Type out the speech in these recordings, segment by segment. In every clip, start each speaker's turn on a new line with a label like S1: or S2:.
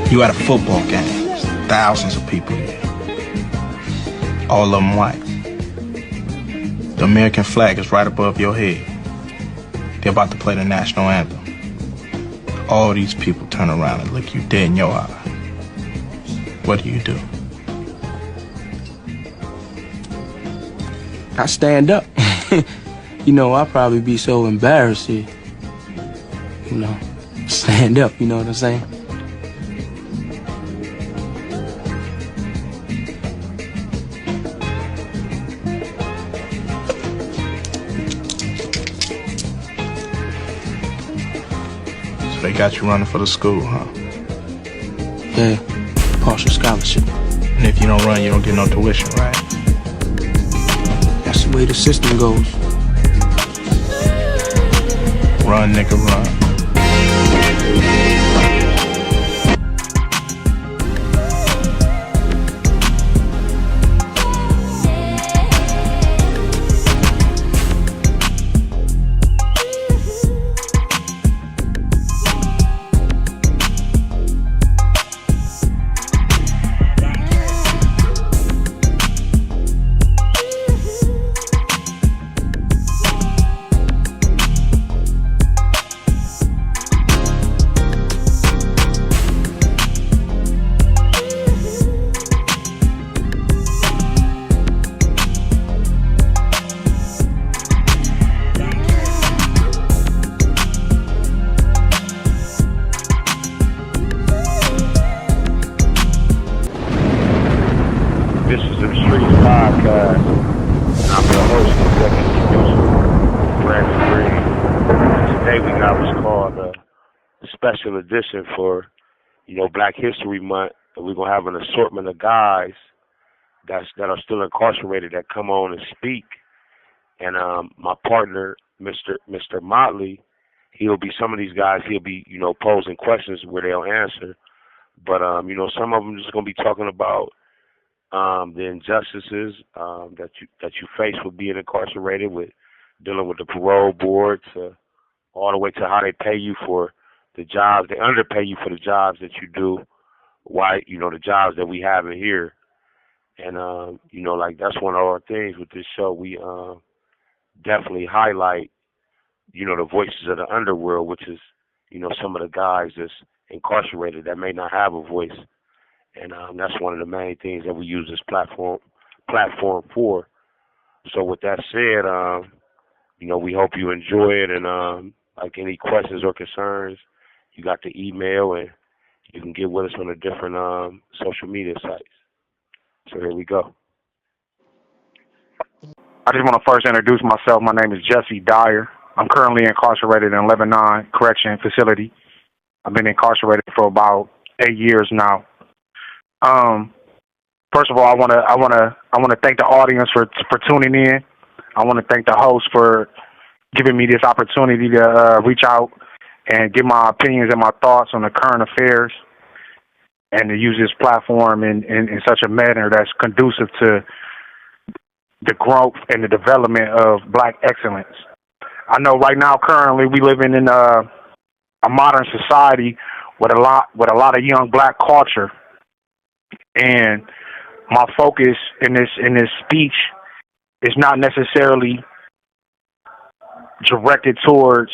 S1: You at a football game. There's thousands of people there. All of them white. The American flag is right above your head. They're about to play the national anthem. All these people turn around and look you dead in your eye. What do you do?
S2: I stand up. You know, I'll probably be so embarrassed to, stand up, you know what I'm saying?
S1: So they got you running for the school, huh?
S2: Yeah, partial scholarship.
S1: And if you don't run, you don't get no tuition, right?
S2: That's the way the system goes.
S1: Run, nigga, run.
S3: This is the Streetz podcast, and I'm your host, executive producer, Brandon Green. And today we got what's called a special edition for, Black History Month. And we're gonna have an assortment of guys that are still incarcerated that come on and speak. And my partner, Mr. Motley, some of these guys, he'll be, posing questions where they'll answer. But some of them just gonna be talking about the injustices that you face with being incarcerated, with dealing with the parole board, all the way to how they pay you for the jobs. They underpay you for the jobs that you do. Why, the jobs that we have in here. And, that's one of our things with this show. We definitely highlight, the voices of the underworld, which is, some of the guys that's incarcerated that may not have a voice. And that's one of the main things that we use this platform for. So with that said, we hope you enjoy it. And like any questions or concerns, you got the email, and you can get with us on the different social media sites. So here we go.
S4: I just want to first introduce myself. My name is Jesse Dyer. I'm currently incarcerated in Level 9 Correction Facility. I've been incarcerated for about 8 years now. First of all, I want to thank the audience for tuning in. I want to thank the host for giving me this opportunity to reach out and give my opinions and my thoughts on the current affairs, and to use this platform in such a manner that's conducive to the growth and the development of Black excellence. I know right now, currently, we living in a modern society with a lot of young Black culture. And my focus in this speech is not necessarily directed towards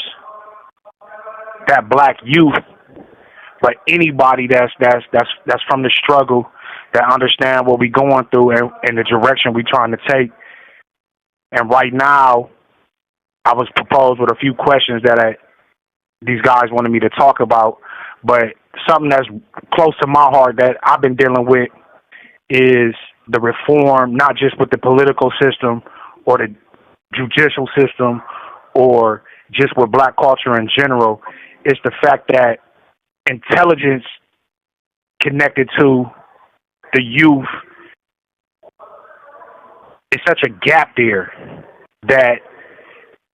S4: that Black youth, but anybody that's from the struggle, that understand what we're going through and the direction we're trying to take. And right now, I was proposed with a few questions that these guys wanted me to talk about, but something that's close to my heart that I've been dealing with is the reform, not just with the political system or the judicial system or just with Black culture in general. It's the fact that intelligence connected to the youth is such a gap there that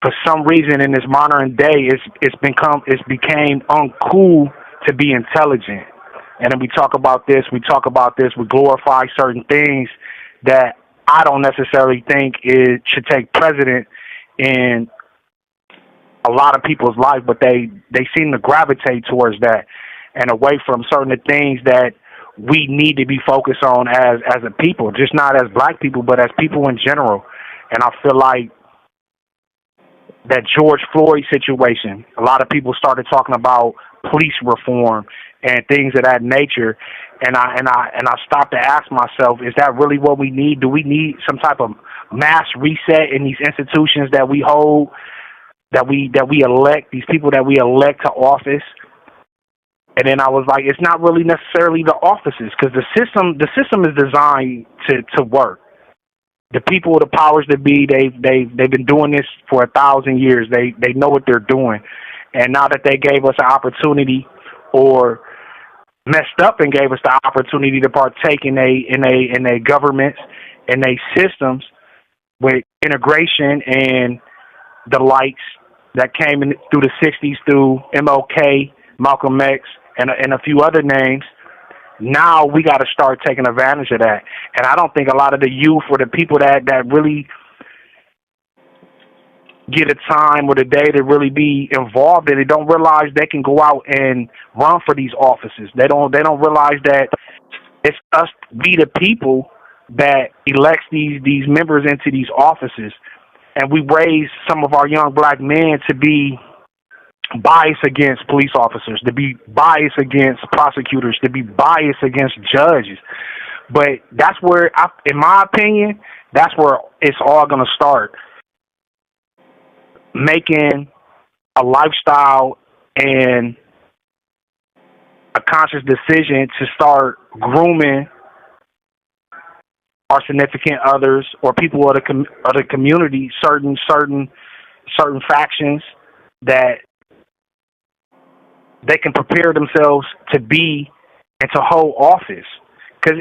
S4: for some reason in this modern day it's became uncool to be intelligent. And then we talk about this, we glorify certain things that I don't necessarily think it should take precedent in a lot of people's life, but they seem to gravitate towards that. and away from certain things that we need to be focused on as a people, just not as black people, but as people in general. And I feel like that George Floyd situation, a lot of people started talking about police reform and things of that nature. And I stopped to ask myself, is that really what we need? Do we need some type of mass reset in these institutions that we hold, that we elect, these people that we elect to office? And then I was like, it's not really necessarily the offices, because the system is designed to work. The people, the powers that be, they've been doing this for 1,000 years. They know what they're doing, and now that they gave us an opportunity, or messed up and gave us the opportunity to partake in a governments and a systems with integration and the likes that came in through the 60s through MLK, Malcolm X, and a few other names. Now we got to start taking advantage of that. And I don't think a lot of the youth or the people that really get a time or the day to really be involved in it don't realize they can go out and run for these offices. They don't realize that it's us, we the people, that elects these members into these offices. And we raise some of our young black men to be biased against police officers, to be biased against prosecutors, to be biased against judges. But that's where, in my opinion, that's where it's all going to start. Making a lifestyle and a conscious decision to start grooming our significant others or people of the community, certain factions that they can prepare themselves to be and to hold office. Because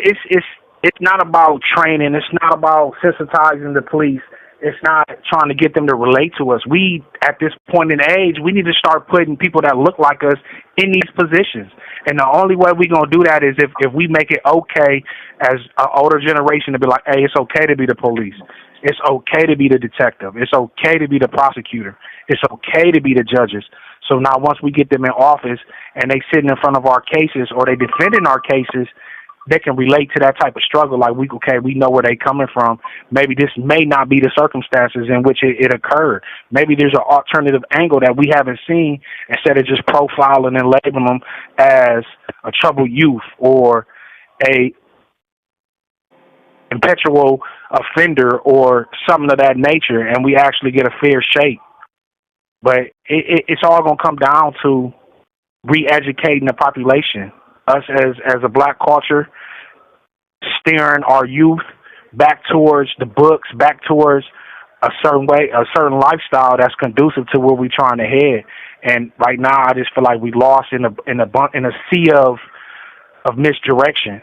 S4: it's not about training. It's not about sensitizing the police. It's not trying to get them to relate to us. We, at this point in age, we need to start putting people that look like us in these positions. And the only way we're going to do that is if we make it okay as an older generation to be like, hey, it's okay to be the police. It's okay to be the detective. It's okay to be the prosecutor. It's okay to be the judges. So now once we get them in office and they sitting in front of our cases or they defending our cases, they can relate to that type of struggle. Like, we know where they coming from. Maybe this may not be the circumstances in which it occurred. Maybe there's an alternative angle that we haven't seen, instead of just profiling and labeling them as a troubled youth or a impetual offender or something of that nature, and we actually get a fair shake. But it's all going to come down to re-educating the population. Us as a black culture, steering our youth back towards the books, back towards a certain way, a certain lifestyle that's conducive to where we're trying to head. And right now, I just feel like we lost in a sea of misdirection.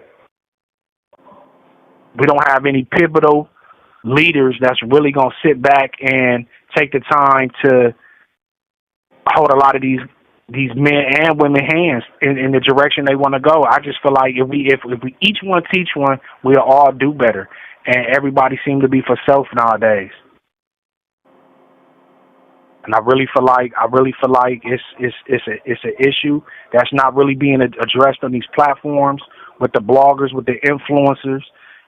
S4: We don't have any pivotal leaders that's really going to sit back and take the time to hold a lot of these men and women hands in the direction they want to go. I just feel like if we each one teach one, we'll all do better. And everybody seems to be for self nowadays. And I really feel like it's an issue that's not really being addressed on these platforms with the bloggers, with the influencers.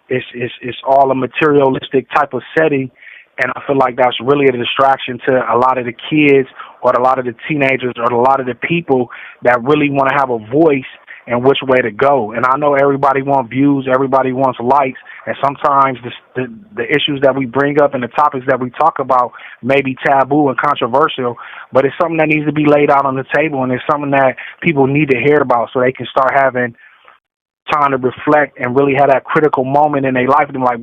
S4: It's all a materialistic type of setting. And I feel like that's really a distraction to a lot of the kids or a lot of the teenagers or a lot of the people that really want to have a voice and which way to go. And I know everybody wants views, everybody wants likes, and sometimes the issues that we bring up and the topics that we talk about may be taboo and controversial, but it's something that needs to be laid out on the table, and it's something that people need to hear about so they can start having time to reflect and really have that critical moment in their life and be like,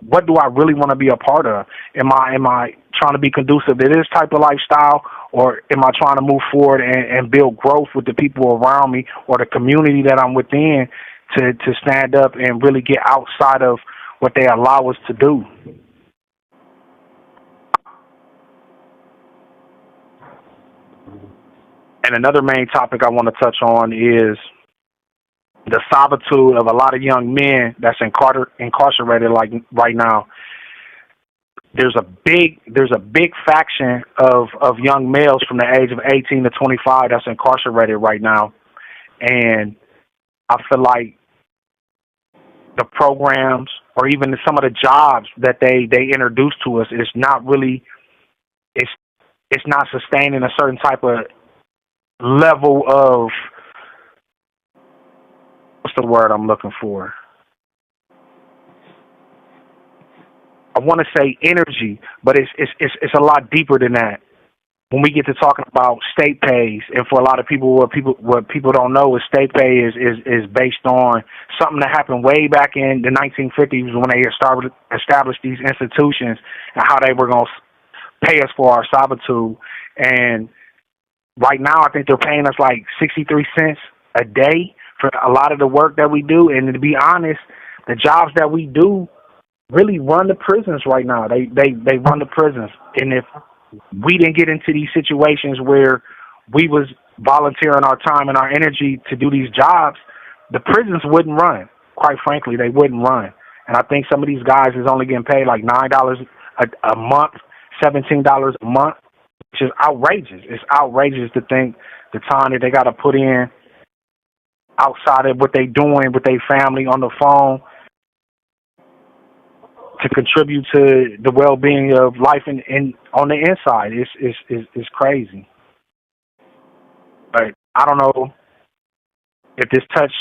S4: what do I really want to be a part of? Am I trying to be conducive to this type of lifestyle, or am I trying to move forward and build growth with the people around me or the community that I'm within to stand up and really get outside of what they allow us to do? And another main topic I want to touch on is the solitude of a lot of young men that's incarcerated like right now. There's a big faction of young males from the age of 18 to 25 that's incarcerated right now. And I feel like the programs or even some of the jobs that they introduce to us is not really, it's not sustaining a certain type of level of, what's the word I'm looking for? I want to say energy, but it's a lot deeper than that. When we get to talking about state pays, and for a lot of people, what people don't know is state pay is based on something that happened way back in the 1950s when they established these institutions and how they were going to pay us for our servitude. And right now, I think they're paying us like 63 cents a day for a lot of the work that we do. And to be honest, the jobs that we do really run the prisons right now. They run the prisons, and if we didn't get into these situations where we was volunteering our time and our energy to do these jobs, the prisons wouldn't run. Quite frankly, they wouldn't run. And I think some of these guys is only getting paid like $9 a month, $17 a month, which is outrageous. It's outrageous to think the time that they got to put in outside of what they doing with their family on the phone to contribute to the well-being of life in on the inside. It's crazy. But I don't know if this touched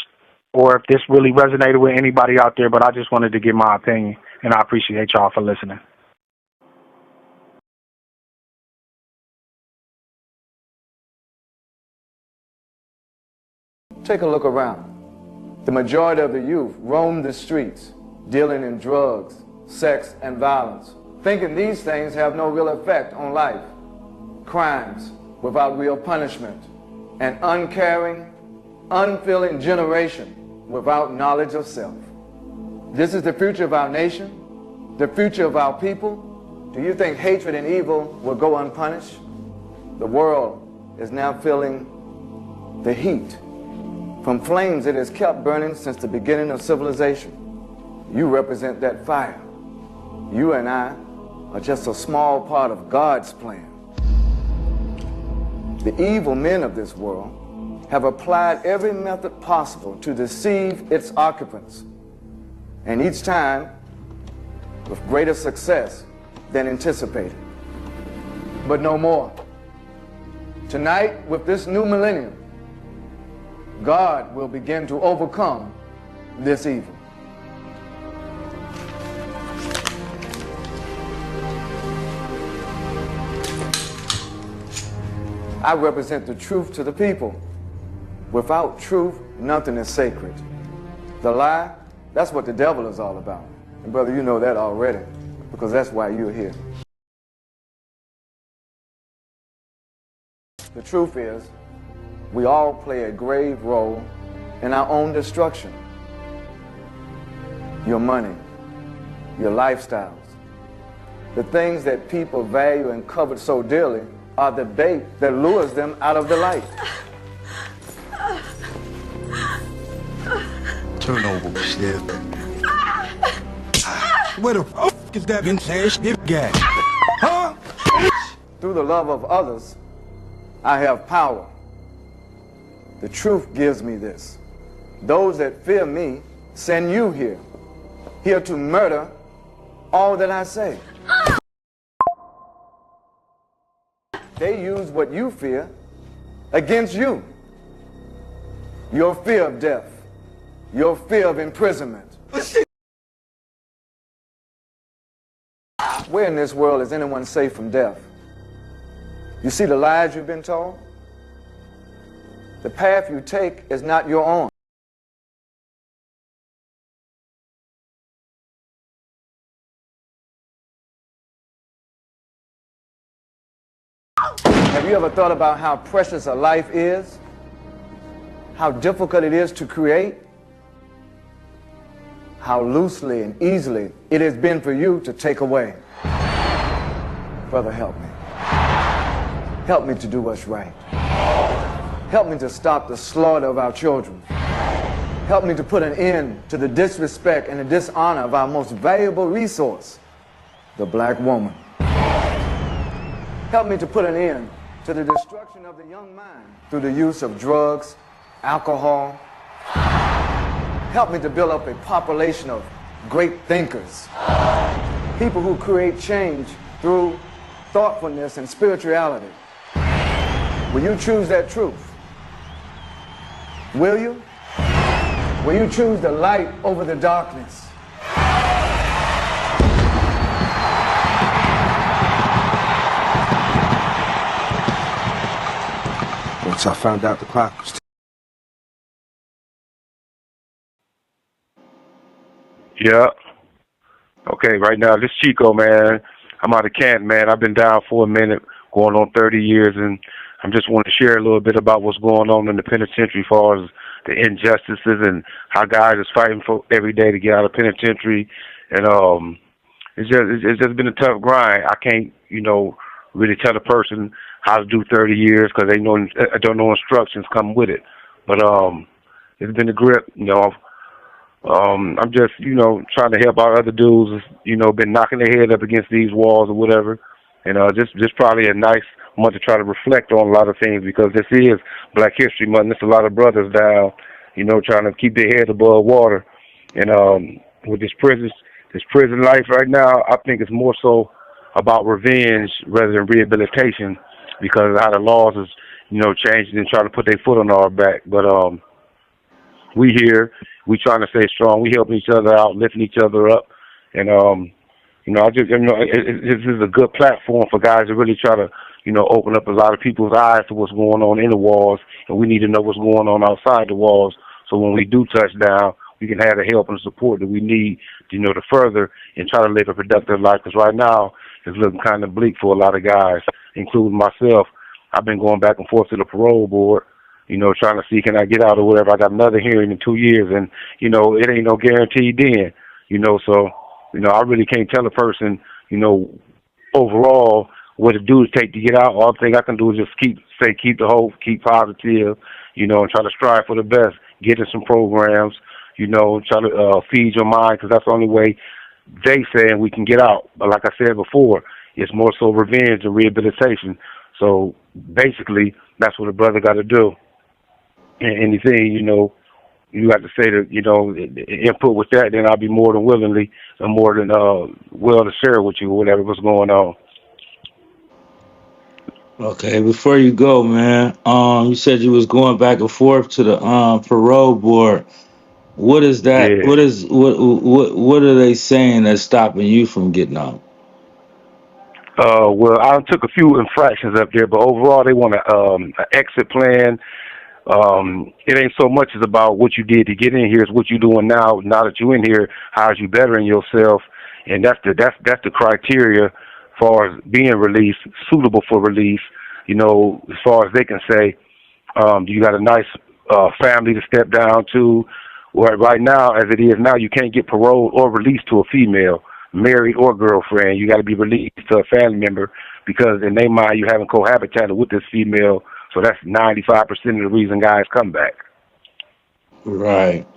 S4: or if this really resonated with anybody out there, but I just wanted to give my opinion, and I appreciate y'all for listening.
S5: Take a look around. The majority of the youth roam the streets, dealing in drugs, sex, and violence, thinking these things have no real effect on life. Crimes without real punishment. An uncaring, unfeeling generation without knowledge of self. This is the future of our nation, the future of our people. Do you think hatred and evil will go unpunished? The world is now feeling the heat from flames it has kept burning since the beginning of civilization. You represent that fire. You and I are just a small part of God's plan. The evil men of this world have applied every method possible to deceive its occupants, and each time with greater success than anticipated. But no more. Tonight, with this new millennium, God will begin to overcome this evil. I represent the truth to the people. Without truth, nothing is sacred. The lie, that's what the devil is all about. And brother, you know that already, because that's why you're here. The truth is, we all play a grave role in our own destruction. Your money, your lifestyles, the things that people value and covet so dearly are the bait that lures them out of the light.
S6: Turn over, Sniff. Where the fuck is that bitch guy? Huh?
S5: Through the love of others, I have power. The truth gives me this. Those that fear me send you here to murder all that I say. They use what you fear against you. Your fear of death, your fear of imprisonment. Where in this world is anyone safe from death? You see the lies you've been told? The path you take is not your own. Have you ever thought about how precious a life is? How difficult it is to create? How loosely and easily it has been for you to take away? Brother, help me. Help me to do what's right. Help me to stop the slaughter of our children. Help me to put an end to the disrespect and the dishonor of our most valuable resource, the black woman. Help me to put an end to the destruction of the young mind through the use of drugs, alcohol. Help me to build up a population of great thinkers, people who create change through thoughtfulness and spirituality. Will you choose that truth? Will you? Will you choose the light over the darkness?
S7: Once I found out the clock was
S3: Yeah. Okay, right now, this Chico, man. I'm out of Canton, man. I've been down for a minute, going on 30 years, and I just want to share a little bit about what's going on in the penitentiary as far as the injustices and how guys is fighting for every day to get out of penitentiary. And it's just been a tough grind. I can't, really tell a person how to do 30 years because they don't know instructions come with it. But it's been a grip, I'm just, trying to help out other dudes, been knocking their head up against these walls or whatever. And just probably a nice month to try to reflect on a lot of things because this is Black History Month. There's a lot of brothers down, trying to keep their head above water. And with this prison life right now, I think it's more so about revenge rather than rehabilitation because of how the laws is, changing and trying to put their foot on our back. But we here. We trying to stay strong. We helping each other out, lifting each other up, and I just this is a good platform for guys to really try to open up a lot of people's eyes to what's going on in the walls, and we need to know what's going on outside the walls. So when we do touch down, we can have the help and support that we need, to further and try to live a productive life. Because right now it's looking kind of bleak for a lot of guys, including myself. I've been going back and forth to the parole board. Trying to see can I get out or whatever. I got another hearing in 2 years, and it ain't no guarantee then. So I really can't tell a person, overall what it do to take to get out. All thing I can do is just keep the hope, keep positive, and try to strive for the best. Get in some programs, try to feed your mind because that's the only way they saying we can get out. But like I said before, it's more so revenge and rehabilitation. So basically, that's what a brother got to do. And anything, you have to say that, input with that, then I'll be more than willingly and more than willing to share with you whatever was going on.
S8: Okay, before you go, man, you said you was going back and forth to the parole board. What is that?
S3: Yeah.
S8: What are they saying that's stopping you from getting out?
S3: Well, I took a few infractions up there, but overall they want an exit plan. It ain't so much as about what you did to get in here; it's what you're doing now. Now that you're in here, how's you bettering yourself? And that's the criteria far as being released, suitable for release. As far as they can say, you got a nice family to step down to. Right now, as it is now, you can't get paroled or released to a female, married or girlfriend. You got to be released to a family member because in their mind you haven't cohabitated with this female. So that's 95% of the reason guys come back.
S8: Right.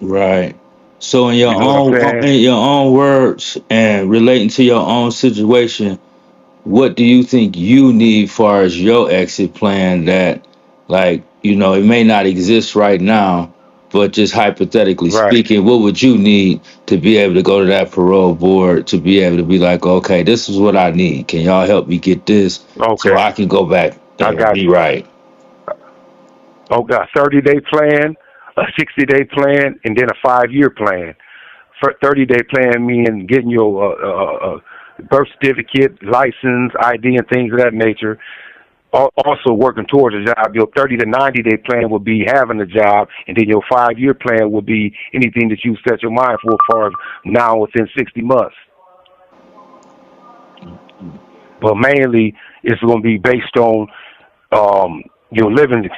S8: So in
S3: saying?
S8: your own words and relating to your own situation, what do you think you need far as your exit plan that it may not exist right now, but just hypothetically
S3: Right.
S8: speaking, what would you need to be able to go to that parole board to be able to be like, okay, this is what I need. Can y'all help me get this so
S3: Okay.
S8: I can go back
S3: I
S8: and
S3: got
S8: be
S3: you.
S8: right?
S3: Got a 30-day plan, a 60-day plan, and then a 5-year plan. 30-day plan meaning getting your birth certificate, license, ID, and things of that nature. Also working towards a job. Your 30 to 90-day plan will be having a job, and then your 5-year plan will be anything that you set your mind for as far as now within 60 months. But mainly, it's going to be based on your living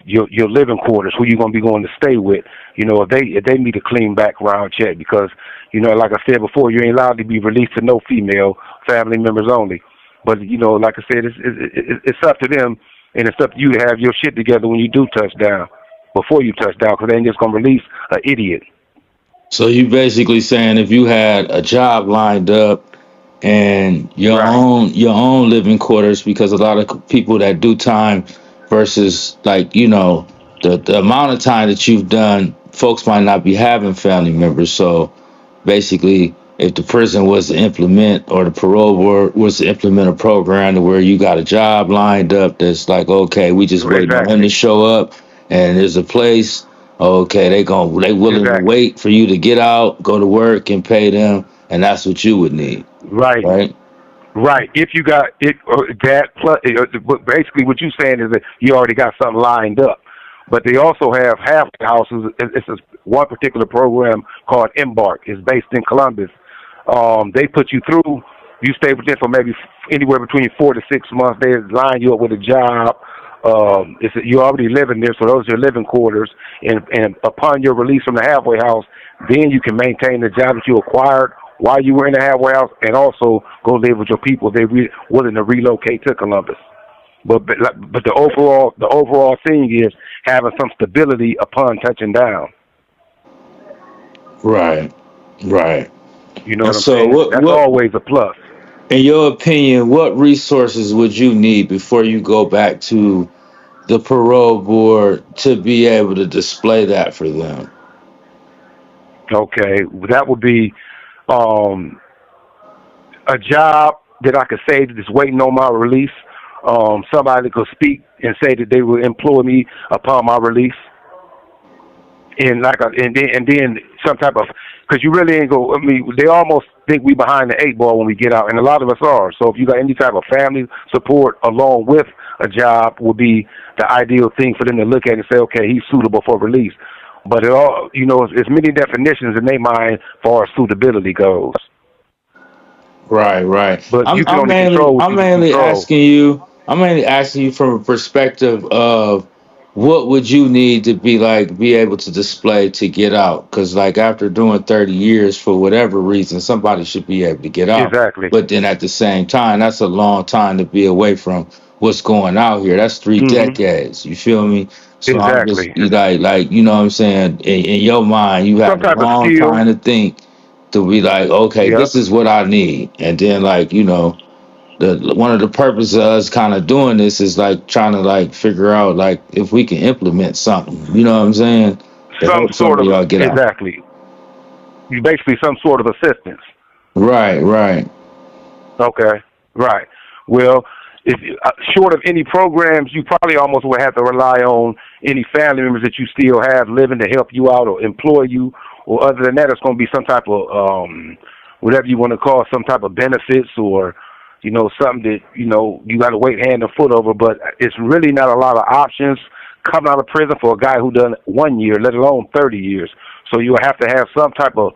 S3: quarters, who you're going to be going to stay with. If they meet a clean background check, because like I said before, you ain't allowed to be released to no female, family members only. But like I said, it's up to them, and it's up to you to have your shit together when you do touch down, before you touch down, because they ain't just gonna release an idiot.
S8: So you basically saying if you had a job lined up and
S3: Right.
S8: your own living quarters, because a lot of people that do time versus the amount of time that you've done, folks might not be having family members. So basically, if the prison was to implement or the parole board was to implement a program to where you got a job lined up that's like, okay, we just waiting on him to
S4: Exactly.
S8: show up and there's a place, okay, they willing to
S4: Exactly.
S8: wait for you to get out, go to work and pay them, and that's what you would need,
S4: Right.
S8: right?
S4: Right. If you got it, that plus, basically what you're saying is that you already got something lined up. But they also have halfway houses. It's one particular program called Embark. It's based in Columbus. They put you through. You stay with them for maybe anywhere between 4 to 6 months. They line you up with a job. You're already living there, so those are your living quarters. And upon your release from the halfway house, then you can maintain the job that you acquired while you were in the halfway house, and also go live with your people. They're willing to relocate to Columbus. But the overall thing is having some stability upon touching down.
S8: Right, right.
S4: You know
S8: And
S4: what I'm
S8: so,
S4: saying? That's always a plus.
S8: in your opinion, what resources would you need before you go back to the parole board to be able to display that for them?
S4: Okay, that would be um, a job that I could say that is waiting on my release. Somebody that could speak and say that they will employ me upon my release. And then some type of, because you really ain't go. I mean, they almost think we behind the eight ball when we get out, and a lot of us are. So if you got any type of family support along with a job, would be the ideal thing for them to look at and say, okay, he's suitable for release. But it all, it's many definitions in their mind as far as suitability goes.
S8: Right, right.
S4: But
S8: I'm
S4: you can
S8: I'm
S4: only
S8: mainly
S4: control what
S8: I'm
S4: you can
S8: mainly
S4: control.
S8: asking you I'm mainly asking you from a perspective of what would you need to be able to display to get out? Because like after doing 30 years for whatever reason, somebody should be able to get out.
S4: Exactly.
S8: But then at the same time, that's a long time to be away from what's going out here. That's three
S4: Hmm.
S8: decades. You feel me? So I'm just
S4: Exactly.
S8: like you know what I'm saying. In your mind, you
S4: Some
S8: had a
S4: type of
S8: long
S4: skill.
S8: time to think to be like, okay,
S4: Yep.
S8: this is what I need, and then like the one of the purposes of us kind of doing this is like trying to like figure out like if we can implement something, you know what I'm saying, to
S4: Some
S8: help some
S4: sort
S8: of
S4: of,
S8: y'all get out.
S4: exactly. You basically some sort of assistance.
S8: Right, right,
S4: Okay, right. Well, if short of any programs, you probably almost would have to rely on any family members that you still have living to help you out or employ you. Or other than that, it's going to be some type of whatever you want to call some type of benefits or something that you got to wait hand and foot over. But it's really not a lot of options coming out of prison for a guy who done 1 year, let alone 30 years. So you'll have to have some type of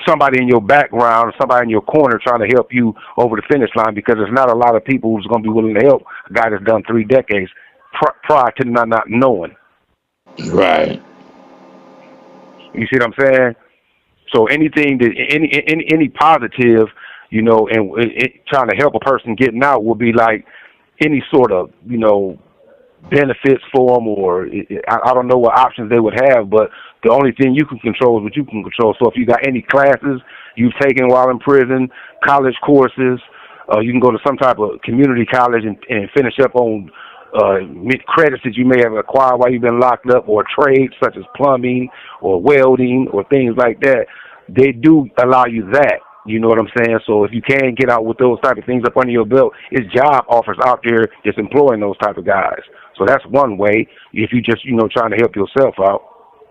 S4: somebody in your background, somebody in your corner trying to help you over the finish line because there's not a lot of people who's going to be willing to help a guy that's done 3 decades prior to not knowing.
S8: right,
S4: You see what I'm saying? So anything that any positive, and trying to help a person getting out would be like any sort of benefits for them, or I don't know what options they would have, but the only thing you can control is what you can control. So if you got any classes you've taken while in prison, college courses, you can go to some type of community college and finish up on credits that you may have acquired while you've been locked up, or trades such as plumbing or welding or things like that. They do allow you that. You know what I'm saying? So if you can get out with those type of things up under your belt, it's job offers out there just employing those type of guys. So that's one way if you just, trying to help yourself out.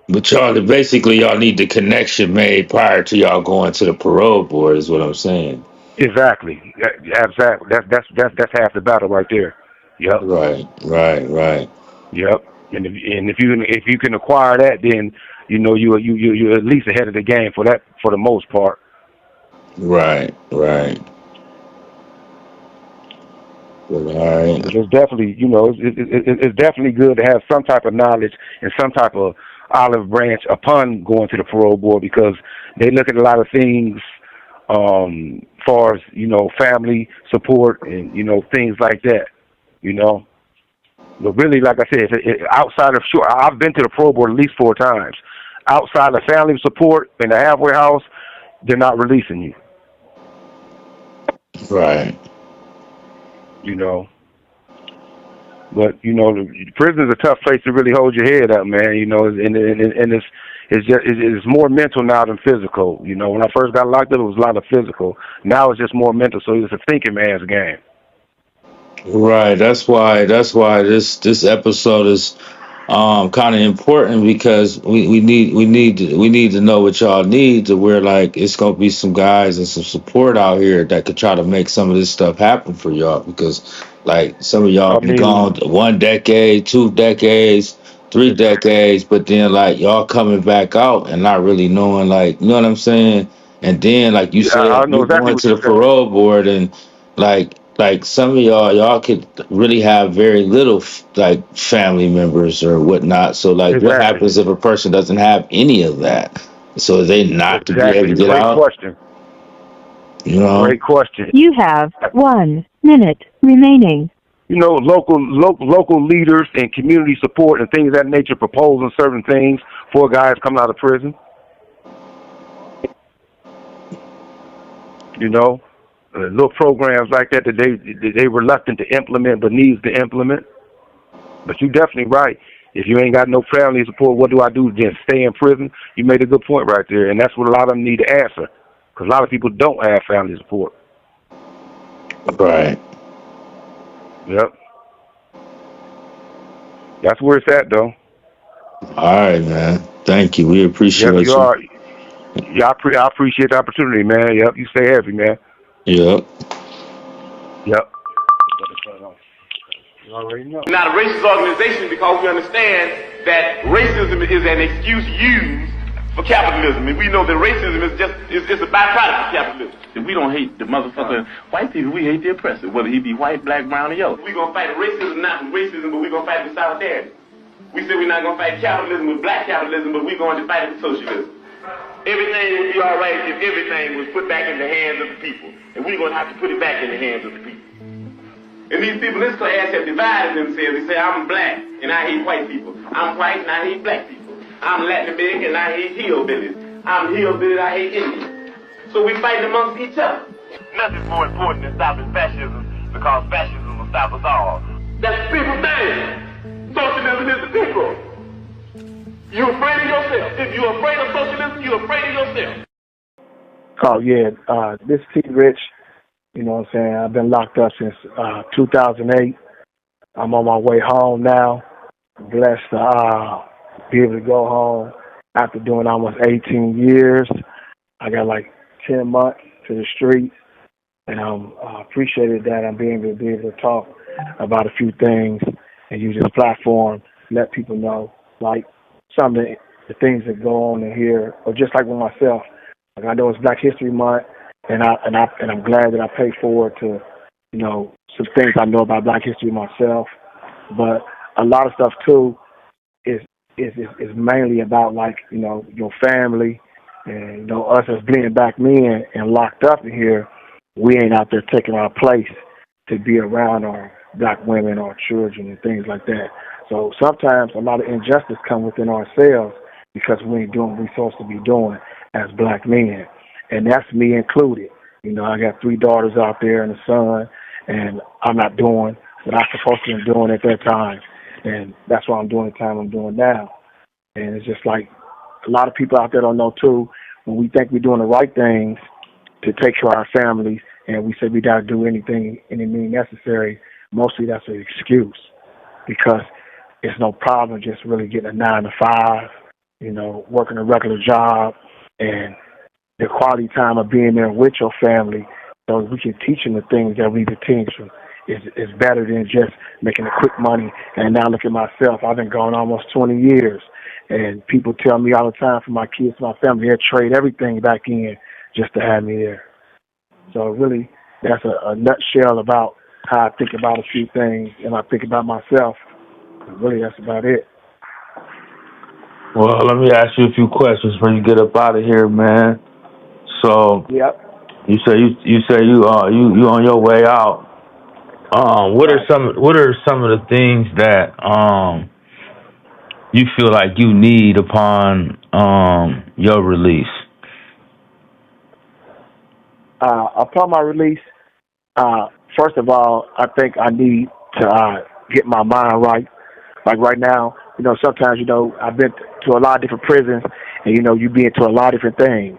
S8: but y'all need the connection made prior to y'all going to the parole board is what I'm saying.
S4: Exactly. Exactly. That's half the battle right there. Yep.
S8: Right, right, right,
S4: Yep. And if you can acquire that, then you're at least ahead of the game for that for the most part.
S8: right, right. Well, all right.
S4: But it's definitely, it's definitely good to have some type of knowledge and some type of olive branch upon going to the parole board because they look at a lot of things, far as family support and things like that. But really, like I said, outside of sure, I've been to the parole board at least 4 times. Outside of family support in the halfway house, they're not releasing you.
S8: Right.
S4: You know.
S3: But you know, the prison is a tough place to really hold your head up, man. You know, and it's more mental now than physical. You know, when I first got locked up, it was a lot of physical. Now it's just more mental. So it's a thinking man's game.
S8: Right. That's why this episode is kind of important because we need to know what y'all need to where like it's gonna be some guys and some support out here that could try to make some of this stuff happen for y'all because like some of y'all
S3: I
S8: been
S3: mean,
S8: gone 1 decade, 2 decades, 3 decades, but then like y'all coming back out and not really knowing like you know what I'm saying, and then like you
S3: yeah, I
S8: said
S3: know
S8: you
S3: exactly
S8: going
S3: what
S8: to the
S3: you're saying.
S8: parole board and like some of y'all could really have very little like family members or whatnot. So like, what
S3: Exactly,
S8: happens if a person doesn't have any of that? So are they not to be able
S3: exactly.
S8: to get
S3: Great
S8: out?
S3: question.
S8: You know?
S3: Great question.
S9: You have 1 minute remaining.
S3: You know, local leaders and community support and things of that nature proposing certain things for guys coming out of prison. You know, little programs like that they reluctant to implement but needs to implement. But you're definitely right. If you ain't got no family support, what do I do? Just stay in prison? You made a good point right there, and that's what a lot of them need to answer. Because a lot of people don't have family support.
S8: Right.
S3: Yep. That's where it's at, though.
S8: All right, man. Thank you. We
S3: Yep,
S8: appreciate
S3: you
S8: you.
S3: are. Yeah, I appreciate the opportunity, man. Yep, you stay happy, man.
S8: Yep.
S3: Yep. You already know.
S10: We're not a racist organization because we understand that racism is an excuse used for capitalism, and we know that racism is a byproduct of capitalism. If we don't hate the motherfucking white people, we hate the oppressor, whether he be white, black, brown, or yellow. We're gonna fight racism, not with racism, but we're gonna fight with solidarity. We said we're not gonna fight capitalism with black capitalism, but we're going to fight it with socialism. Everything would be all right if everything was put back in the hands of the people, and we're gonna have to put it back in the hands of the people. And these people in this class have divided themselves. They say, I'm black and I hate white people. I'm white and I hate black people. I'm Latin American and I hate hillbillies. I'm hillbilly and I hate Indians. So we fight amongst each other. Nothing's more important than stopping fascism because fascism will stop us all. That's the people's thing. Socialism is the people. You're afraid of yourself. If you're afraid of socialism, you're afraid of yourself.
S4: Oh, yeah. This is T. Rich. You know what I'm saying? I've been locked up since 2008. I'm on my way home now. Blessed to be able to go home after doing almost 18 years. I got like 10 months to the streets, and I'm appreciated that I'm being able to talk about a few things and use this platform, let people know like some of the things that go on in here, or just like with myself. Like I know it's Black History Month. And I'm glad that I paid forward to, you know, some things I know about Black history myself. But a lot of stuff too is mainly about like, you know, your family and, you know, us as being black men and locked up in here. We ain't out there taking our place to be around our black women or children and things like that. So sometimes a lot of injustice come within ourselves because we ain't doing what we're supposed to be doing as black men. And that's me included. You know, I got 3 daughters out there and a son, and I'm not doing what I'm supposed to be doing at that time. And that's why I'm doing the time I'm doing now. And it's just like a lot of people out there don't know, too, when we think we're doing the right things to take care of our families and we say we got to do anything necessary, mostly that's an excuse because it's no problem just really getting a 9 to 5, you know, working a regular job and the quality time of being there with your family so we can teach them the things that we need to teach them is better than just making the quick money. And now look at myself. I've been gone almost 20 years, and people tell me all the time for my kids, my family, they'll trade everything back in just to have me there. So really, that's a nutshell about how I think about a few things and I think about myself. Really, that's about it.
S8: Well, let me ask you a few questions before you get up out of here, man. So
S4: Yep.
S8: you say you on your way out. What are some of the things that you feel like you need upon your release?
S4: Upon my release, first of all, I think I need to get my mind right. Like right now, sometimes, I've been to a lot of different prisons, and, you be into a lot of different things.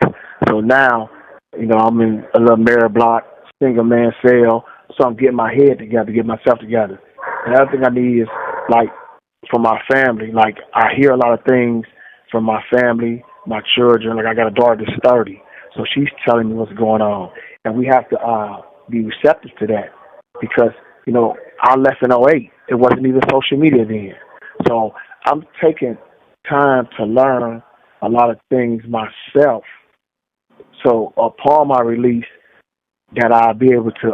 S4: So now, I'm in a little married block, single man cell, so I'm getting my head together, get myself together. Another thing I need is, like, for my family. Like, I hear a lot of things from my family, my children. Like, I got a daughter that's 30, so she's telling me what's going on. And we have to be receptive to that because, I left in '08. It wasn't even social media then. So I'm taking time to learn a lot of things myself. So upon my release, that I'll be able to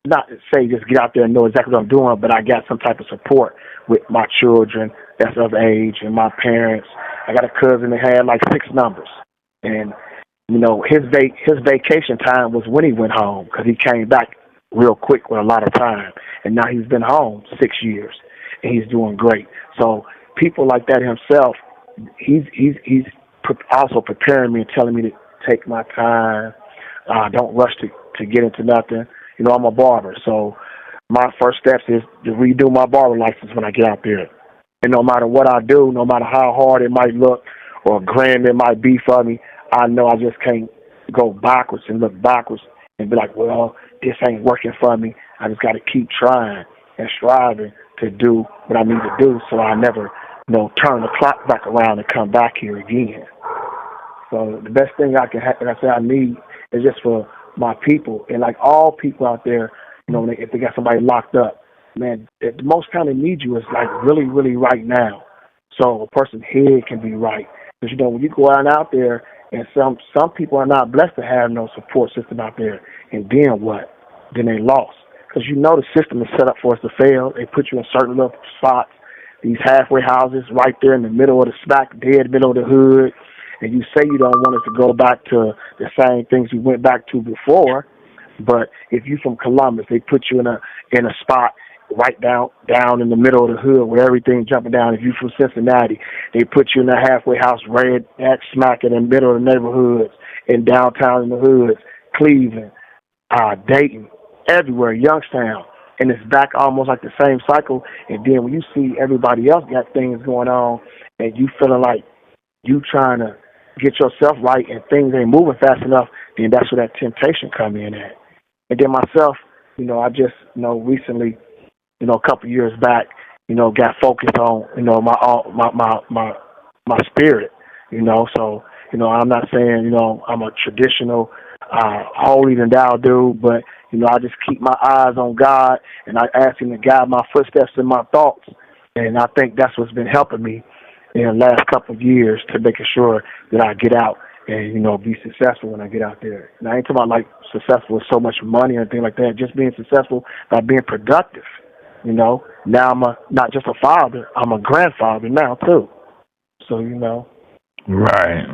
S4: not say just get out there and know exactly what I'm doing, but I got some type of support with my children that's of age and my parents. I got a cousin that had like 6 numbers. And, his vacation time was when he went home because he came back real quick with a lot of time. And now he's been home 6 years, and he's doing great. So people like that himself, he's also preparing me and telling me to take my time. Don't rush to get into nothing. I'm a barber, so my first steps is to redo my barber license when I get out there. And no matter what I do, no matter how hard it might look or grand it might be for me, I know I just can't go backwards and look backwards and be like, well, this ain't working for me. I just got to keep trying and striving to do what I need to do so I never, turn the clock back around and come back here again. So the best thing I can have, like I say, I need is just for my people and like all people out there, if they got somebody locked up, man, the most time they need you is like really, really right now. So a person's head can be right. Because, when you go out there and some people are not blessed to have no support system out there, and then what? Then they lost. Because the system is set up for us to fail. They put you in certain little spots, these halfway houses right there in the middle of the smack dead middle of the hood. And you say you don't want us to go back to the same things we went back to before, but if you from Columbus, they put you in a spot right down in the middle of the hood where everything jumping down. If you from Cincinnati, they put you in a halfway house right at smack in the middle of the neighborhoods, in downtown in the hoods, Cleveland, Dayton, everywhere, Youngstown. And it's back almost like the same cycle. And then when you see everybody else got things going on and you feeling like you trying to get yourself right and things ain't moving fast enough, then that's where that temptation come in at. And then myself, I just, recently, a couple years back, got focused on, my spirit, so, I'm not saying, I'm a traditional, holy and thou dude, but, I just keep my eyes on God and I ask him to guide my footsteps and my thoughts. And I think that's what's been helping me in the last couple of years to making sure that I get out and, be successful when I get out there. And I ain't talking about like successful with so much money or anything like that, just being successful by being productive. Now I'm not just a father, I'm a grandfather now too. So,
S8: Right.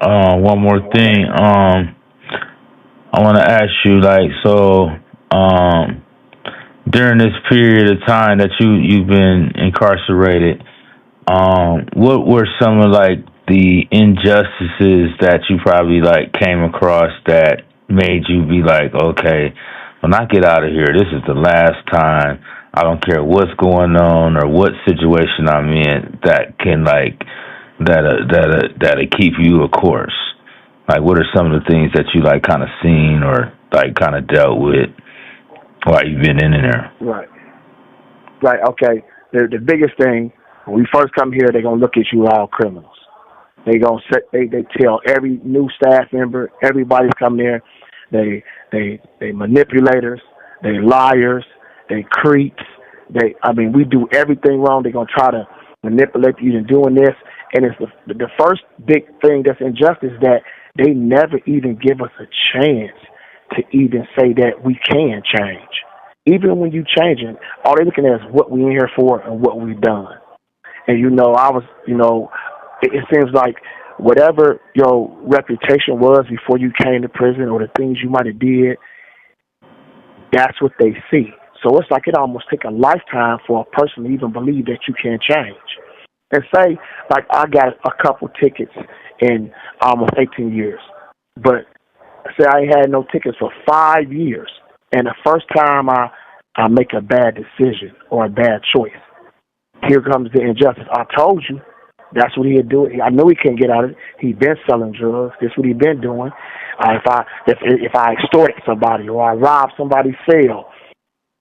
S8: One more thing. I want to ask you, during this period of time that you've been incarcerated, what were some of the injustices that you probably came across that made you be like, okay, when I get out of here, this is the last time. I don't care what's going on or what situation I'm in that can that'll keep you a course. What are some of the things that you kind of seen or kind of dealt with while you've been in there?
S4: Right. Okay. The biggest thing when we first come here, they're gonna look at you all criminals. They tell every new staff member, everybody's coming there, they manipulators, they liars, they creeps. We do everything wrong. They're gonna try to manipulate you into doing this, and it's the first big thing that's injustice that they never even give us a chance to even say that we can change. Even when you changing, all they're looking at is what we in here for and what we've done. And it seems like whatever your reputation was before you came to prison or the things you might have did, that's what they see. So it's like it almost take a lifetime for a person to even believe that you can change. And say, I got a couple tickets in almost 18 years, but say I ain't had no tickets for 5 years. And the first time I make a bad decision or a bad choice, here comes the injustice. I told you that's what he'd do. I knew he couldn't get out of it. He'd been selling drugs. That's what he'd been doing. If I extorted somebody or I robbed somebody's cell,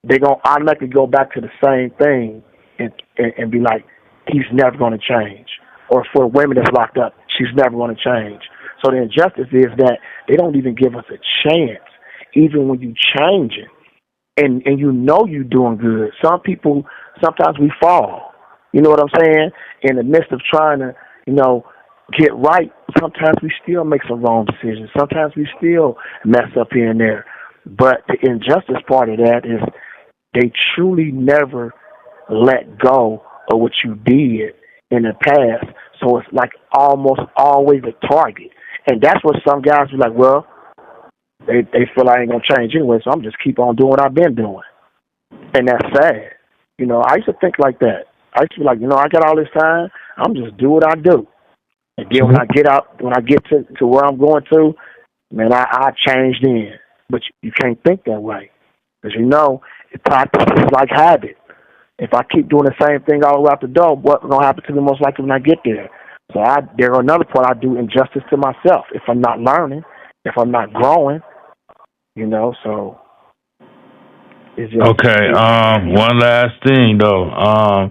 S4: they're going to automatically go back to the same thing and be like, he's never going to change. Or for women that's locked up, she's never going to change. So the injustice is that they don't even give us a chance, even when you change it. And you know you're doing good. Some people, sometimes we fall. You know what I'm saying? In the midst of trying to, get right, sometimes we still make some wrong decisions. Sometimes we still mess up here and there. But the injustice part of that is they truly never let go of what you did in the past. So it's like almost always a target. And that's what some guys be like, well, they feel I ain't going to change anyway, so I'm just keep on doing what I've been doing. And that's sad. I used to think like that. I used to be like, I got all this time, I'm just do what I do. And then when I get to where I'm going to, man, I changed in. But you can't think that way. Because practice is like habit. If I keep doing the same thing all the way out the door, what's going to happen to me most likely when I get there? So there are another part I do injustice to myself. If I'm not learning, if I'm not growing, so it's just...
S8: Okay, one last thing, though.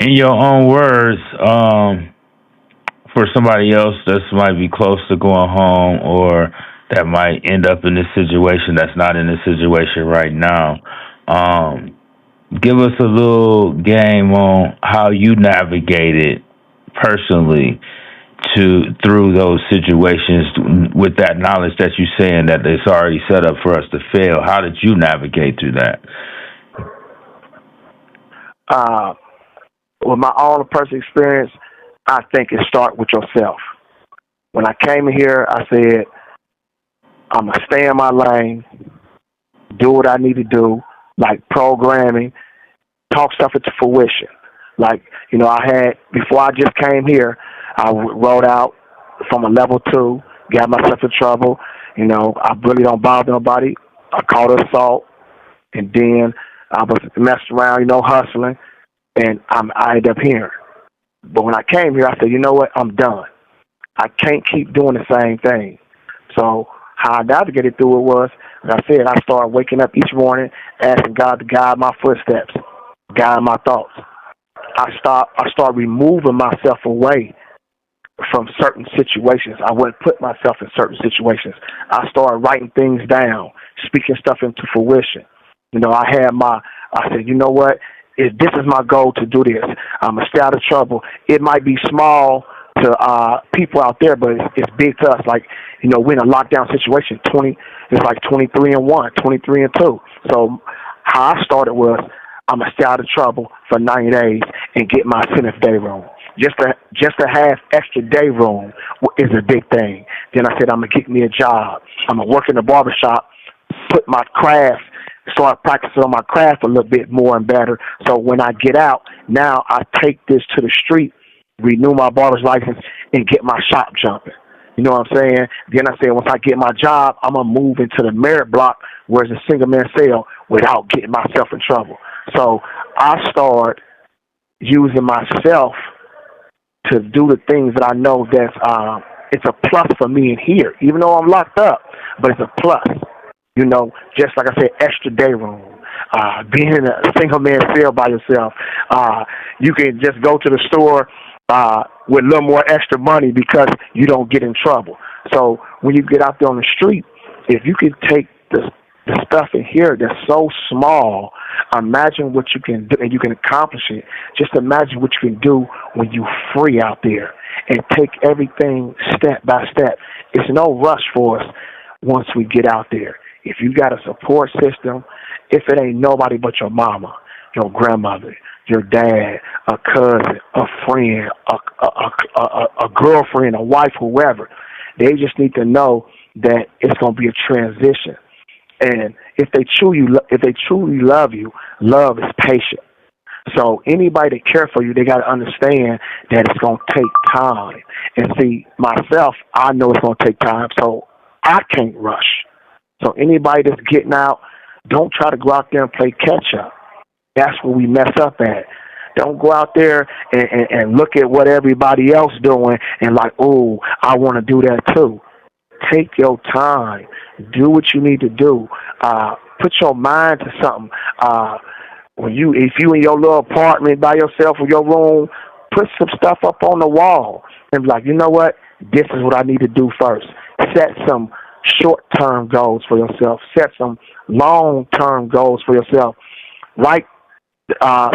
S8: In your own words, for somebody else that might be close to going home or that might end up in this situation that's not in this situation right now, give us a little game on how you navigated personally through those situations with that knowledge that you're saying that it's already set up for us to fail. How did you navigate through that?
S4: With my own personal experience, I think it starts with yourself. When I came in here, I said, I'm going to stay in my lane, do what I need to do, like programming, talk stuff into fruition. Like, before I just came here, I wrote out from a level 2, got myself in trouble. I really don't bother nobody. I caught assault, and then I was messing around, hustling, and I ended up here. But when I came here, I said, you know what, I'm done. I can't keep doing the same thing. So how I navigated through it was, as I said, I started waking up each morning, asking God to guide my footsteps, guide my thoughts. I start removing myself away from certain situations. I wouldn't put myself in certain situations. I started writing things down, speaking stuff into fruition. I said, you know what? If this is my goal to do this, I'm going to stay out of trouble. It might be small to people out there, but it's big to us. Like, we're in a lockdown situation. It's like 23-1, 23-2. So how I started was, I'm going to stay out of trouble for 90 days and get my 10th day room. Just to have extra day room is a big thing. Then I said, I'm going to get me a job. I'm going to work in the barbershop, put my craft, start practicing on my craft a little bit more and better. So when I get out, now I take this to the street, renew my barber's license, and get my shop jumping. You know what I'm saying? Then I said, once I get my job, I'm going to move into the merit block where it's a single man cell without getting myself in trouble. So I start using myself to do the things that I know that's it's a plus for me in here, even though I'm locked up, but it's a plus. Just like I said, extra day room. Being in a single man cell by yourself, you can just go to the store with a little more extra money because you don't get in trouble. So when you get out there on the street, if you can take the stuff in here that's so small, imagine what you can do, and you can accomplish it. Just imagine what you can do when you're free out there and take everything step by step. It's no rush for us once we get out there. If you got a support system, if it ain't nobody but your mama, your grandmother, your dad, a cousin, a friend, a girlfriend, a wife, whoever, they just need to know that it's going to be a transition. And if they truly love you, love is patient. So anybody that cares for you, they got to understand that it's going to take time. And see, myself, I know it's going to take time, so I can't rush. So anybody that's getting out, don't try to go out there and play catch up. That's where we mess up at. Don't go out there and look at what everybody else doing and like, oh, I want to do that too. Take your time. Do what you need to do. Put your mind to something. If you in your little apartment by yourself or your room, put some stuff up on the wall and be like, you know what? This is what I need to do first. Set some short-term goals for yourself. Set some long-term goals for yourself. Write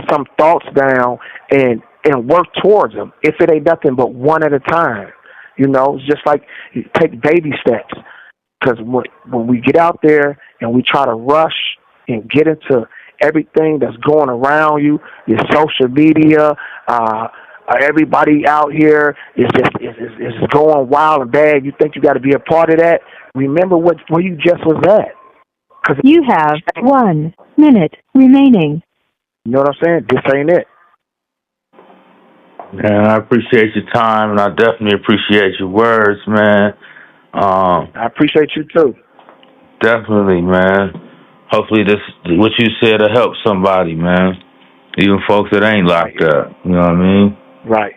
S4: some thoughts down and work towards them. If it ain't nothing but one at a time, it's just like you take baby steps. Because when we get out there and we try to rush and get into everything that's going around you, your social media, everybody out here is going wild and bad. You think you got to be a part of that? Remember where you just was at.
S9: You have 1 minute remaining.
S4: You know what I'm saying? This ain't it.
S8: Man, I appreciate your time, and I definitely appreciate your words, man.
S4: I appreciate you too.
S8: Definitely, man. Hopefully what you said will help somebody, man. Even folks that ain't locked up. You know what I mean?
S4: Right.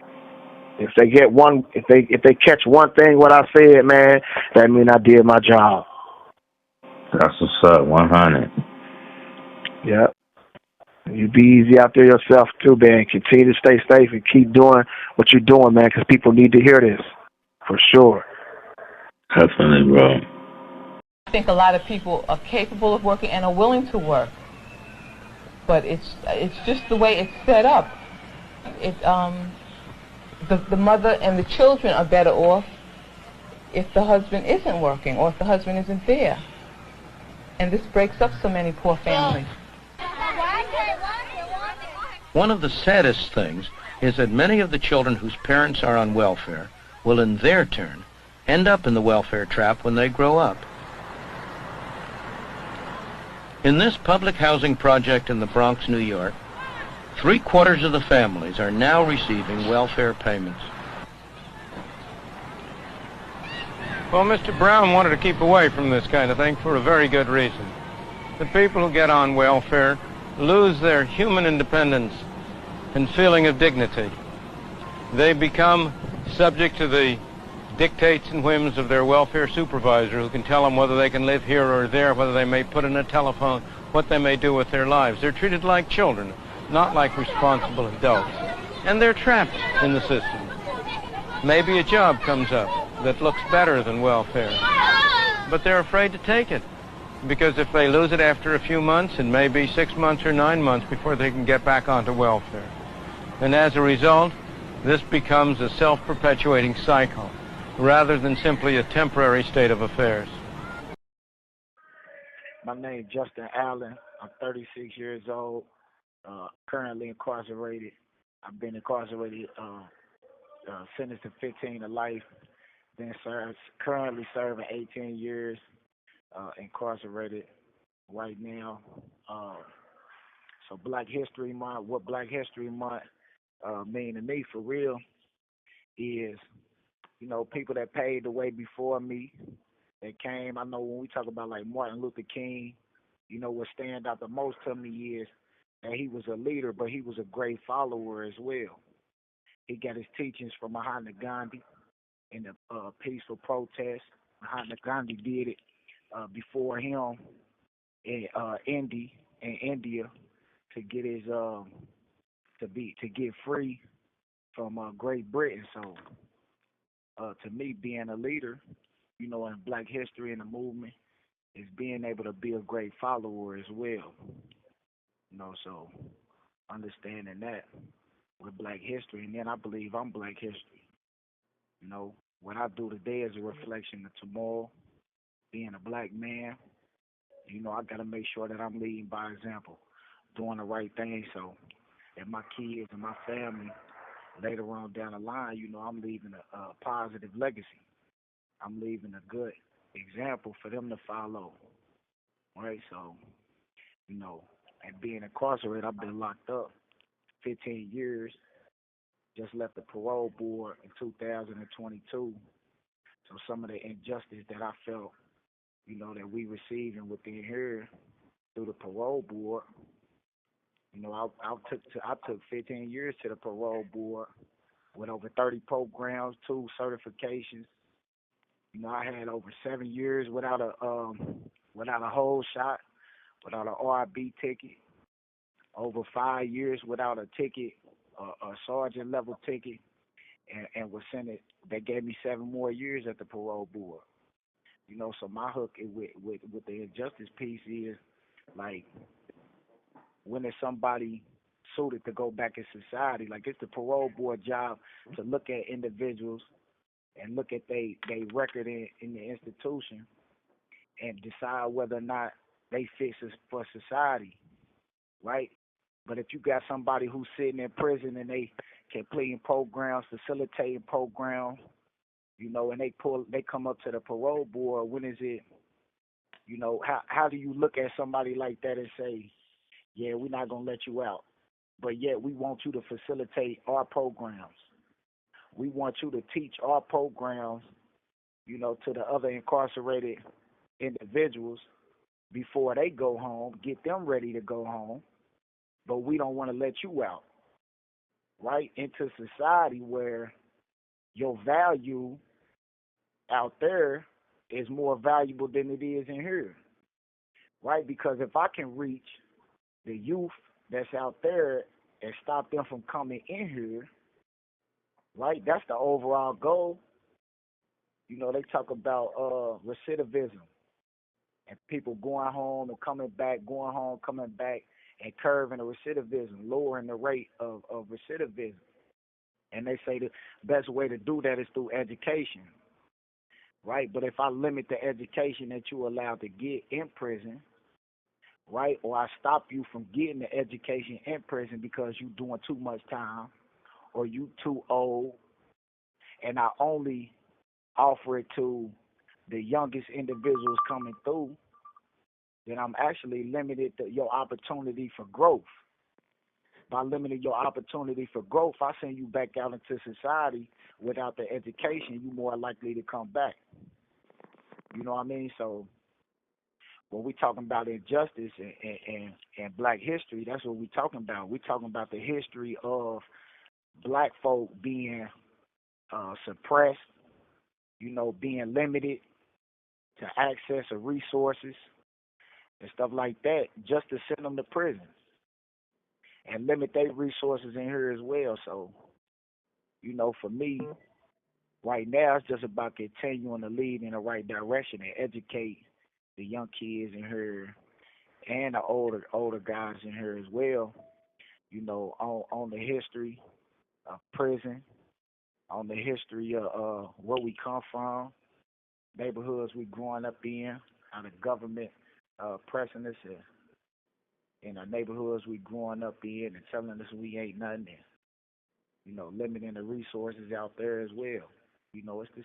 S4: If they get if they catch one thing what I said, man, that means I did my job.
S8: That's what's up, 100.
S4: Yeah. You be easy out there yourself too, man. Continue to stay safe and keep doing what you're doing, man, because people need to hear this, for sure.
S8: Definitely, bro.
S11: I think a lot of people are capable of working and are willing to work, but it's just the way it's set up. The mother and the children are better off if the husband isn't working or if the husband isn't there, and this breaks up so many poor families.
S12: One of the saddest things is that many of the children whose parents are on welfare will in their turn end up in the welfare trap when they grow up. In this public housing project in the Bronx, New York, 3/4 of the families are now receiving welfare payments.
S13: Well, Mr. Brown wanted to keep away from this kind of thing for a very good reason. The people who get on welfare lose their human independence and feeling of dignity. They become subject to the dictates and whims of their welfare supervisor, who can tell them whether they can live here or there, whether they may put in a telephone, what they may do with their lives. They're treated like children, not like responsible adults. And they're trapped in the system. Maybe a job comes up that looks better than welfare, but they're afraid to take it, because if they lose it after a few months, it may be 6 months or 9 months before they can get back onto welfare. And as a result, this becomes a self-perpetuating cycle, rather than simply a temporary state of affairs.
S14: My name is Justin Allen. I'm 36 years old, currently incarcerated. I've been incarcerated, sentenced to 15 to life, then currently serving 18 years, incarcerated right now. So Black History Month, what Black History Month mean to me for real is, people that paved the way before me, that came. I know when we talk about like Martin Luther King, what stand out the most to me is that he was a leader, but he was a great follower as well. He got his teachings from Mahatma Gandhi in the peaceful protest. Mahatma Gandhi did it before him in India to get his to get free from Great Britain. So to me, being a leader, in Black history and the movement, is being able to be a great follower as well. So understanding that with Black history, and then I believe I'm Black history. What I do today is a reflection of tomorrow. Being a Black man, I got to make sure that I'm leading by example, doing the right thing. So if my kids and my family later on down the line, I'm leaving a positive legacy. I'm leaving a good example for them to follow. Right? So, and being incarcerated, I've been locked up 15 years. Just left the parole board in 2022. So some of the injustice that I felt that we receiving within here through the parole board. I took 15 years to the parole board with over 30 programs, 2 certifications. I had over 7 years without a whole shot, without an RB ticket. Over 5 years without a ticket, a sergeant level ticket, and was sent it. They gave me 7 more years at the parole board. So my hook with the injustice piece is like, when is somebody suited to go back in society? Like, it's the parole board job to look at individuals and look at they record in the institution and decide whether or not they fit for society, right? But if you got somebody who's sitting in prison and they completing programs, facilitating programs, and they come up to the parole board, when is it, how do you look at somebody like that and say, yeah, we're not going to let you out, but yet we want you to facilitate our programs. We want you to teach our programs, to the other incarcerated individuals before they go home, get them ready to go home, but we don't want to let you out, right, into society where your value out there is more valuable than it is in here, right? Because if I can reach the youth that's out there and stop them from coming in here, right, that's the overall goal. They talk about recidivism and people going home and coming back, going home, coming back, and curbing the recidivism, lowering the rate of recidivism. And they say the best way to do that is through education, right? But if I limit the education that you're allowed to get in prison, right, or I stop you from getting the education in prison because you're doing too much time or you too old, and I only offer it to the youngest individuals coming through, then I'm actually limited to your opportunity for growth. By limiting your opportunity for growth, I send you back out into society without the education, you're more likely to come back. You know what I mean? So when we talking about injustice and black history, that's what we talking about. We talking about the history of black folk being suppressed, being limited to access of resources and stuff like that, just to send them to prison and limit their resources in here as well. So, for me, right now, it's just about continuing to lead in the right direction and educate the young kids in here and the older guys in here as well, on the history of prison, on the history of where we come from, neighborhoods we growing up in, how the government pressing us in the neighborhoods we growing up in and telling us we ain't nothing, and, limiting the resources out there as well. It's the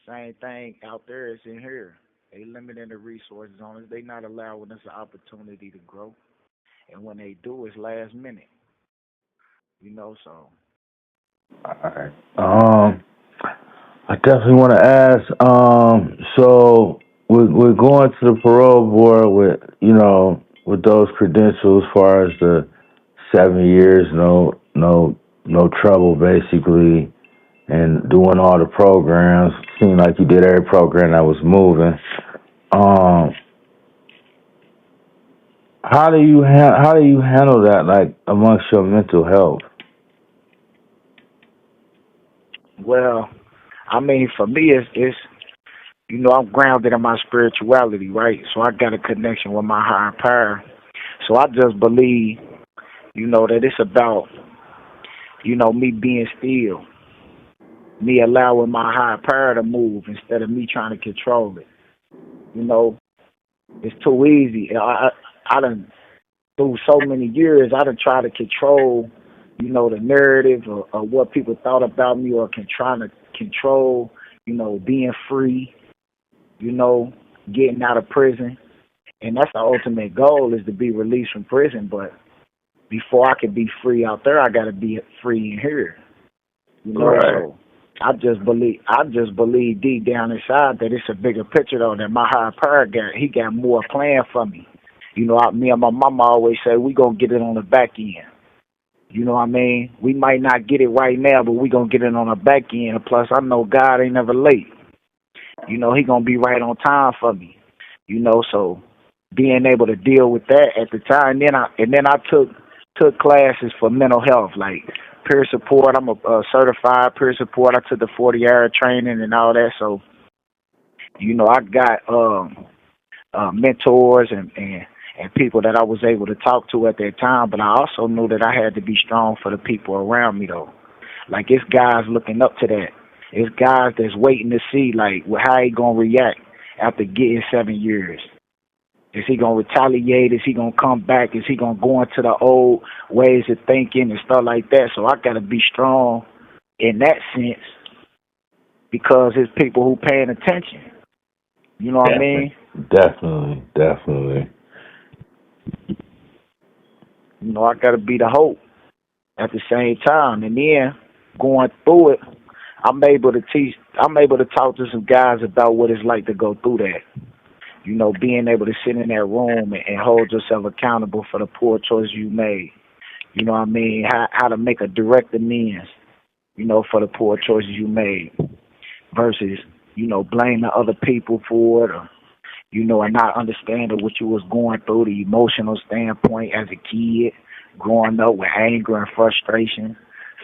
S14: same thing out there as in here. They limiting the resources on us. They not allowing us an opportunity to grow. And when they do, it's last minute. So.
S8: All right. I definitely want to ask. So we're going to the parole board with those credentials, as far as the 7 years, no trouble, basically, and doing all the programs. Seemed like you did every program that was moving. How do you handle that, like, amongst your mental health?
S14: Well, I mean, for me, it's I'm grounded in my spirituality, right? So I got a connection with my higher power. So I just believe, that it's about, me being still, me allowing my higher power to move instead of me trying to control it. It's too easy. I done, through so many years, I done tried to control, the narrative of what people thought about me, or trying to control, being free, getting out of prison. And that's the ultimate goal, is to be released from prison. But before I can be free out there, I got to be free in here.
S8: Right.
S14: So I just believe deep down inside that it's a bigger picture though. That my higher power he got more planned for me. You know, me and my mama always say we gonna get it on the back end. You know what I mean? We might not get it right now, but we gonna get it on the back end. Plus, I know God ain't never late. You know, He gonna be right on time for me. You know, so being able to deal with that at the time, then I took classes for mental health, like peer support. I'm a certified peer support. I took the 40-hour training and all that. So, you know, I got mentors and people that I was able to talk to at that time. But I also knew that I had to be strong for the people around me, though. Like, it's guys looking up to that. It's guys that's waiting to see, like, how he going to react after getting 7 years. Is he going to retaliate? Is he going to come back? Is he going to go into the old ways of thinking and stuff like that? So I got to be strong in that sense because it's people who paying attention. You know what I mean?
S8: Definitely.
S14: You know, I got to be the hope at the same time. And then going through it, I'm able to talk to some guys about what it's like to go through that. You know, being able to sit in that room and hold yourself accountable for the poor choices you made. You know what I mean? How to make a direct amends, you know, for the poor choices you made versus, you know, blaming other people for it or, you know, and not understanding what you was going through, the emotional standpoint as a kid, growing up with anger and frustration,